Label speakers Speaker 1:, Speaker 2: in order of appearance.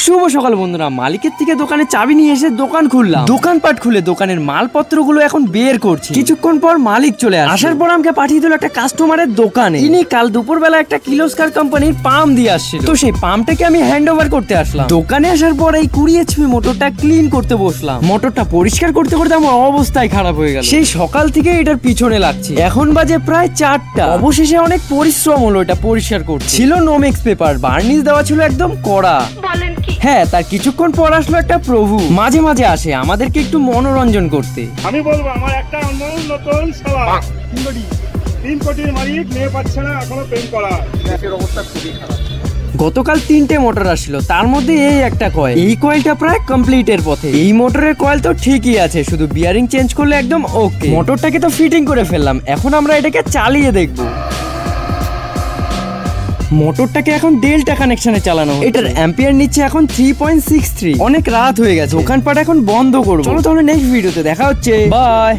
Speaker 1: শুভ সকাল বন্ধুরা, মালিকের থেকে দোকানে চাবি নিয়ে এসে দোকান খুললাম। দোকানপাট খুলে দোকানের মালপত্রগুলো এখন বের করছি। কিছুক্ষণ পর মালিক চলে আসার পর আমাকে পাঠিয়ে দিল একটা কাস্টমারের দোকানে। ইনি কাল দুপুরবেলা একটা কিলোস্কার কোম্পানির পাম্প দিয়ে আসছিল, তো সেই পাম্পটাকে আমি হ্যান্ড ওভার করতে আসলাম। দোকানে আসার পর এই 20 HP মোটরটা ক্লিন করতে বসলাম। মোটরটা পরিষ্কার করতে করতে আমার অবস্থায় খারাপ হয়ে গেল। সেই সকাল থেকে এটার পিছনে লাগছে, এখন বাজে প্রায় 4টা। অবশেষে অনেক পরিশ্রম হলো এটা পরিষ্কার করতে। ছিল নোমেক্স পেপার, বার্নিশ দেওয়া ছিল একদম কড়া। হ্যাঁ, তার কিছুক্ষণ পর আসলো একটা প্রভু। মাঝে মাঝে আসে আমাদেরকে একটু মনোরঞ্জন করতে।
Speaker 2: আমি বলবো আমার একটা নতুন শালা 3 কোটির মালিক মেয়ে পাচ্ছে না এখনো প্রেম করা। গ্যাসের অবস্থা খুবই খারাপ।
Speaker 1: গতকাল 3টে মোটর আসলো, তার মধ্যে এই একটা কয়েল। এই কয়েলটা প্রায় কমপ্লিটের পথে। এই মোটরের কয়েল তো ঠিকই আছে, শুধু বিয়ারিং চেঞ্জ করলে একদম ওকে। মোটরটাকে তো ফিটিং করে ফেললাম, এখন আমরা এটাকে চালিয়ে দেখবো। মোটরটাকে এখন ডেল্টা কানেকশনে চালানো হচ্ছে। এটার অ্যাম্পিয়ার নিচ্ছে এখন 3.63। অনেক রাত হয়ে গেছে, দোকানপাট এখন বন্ধ করবো। চলো তাহলে নেক্সট ভিডিওতে দেখা হচ্ছে, বাই।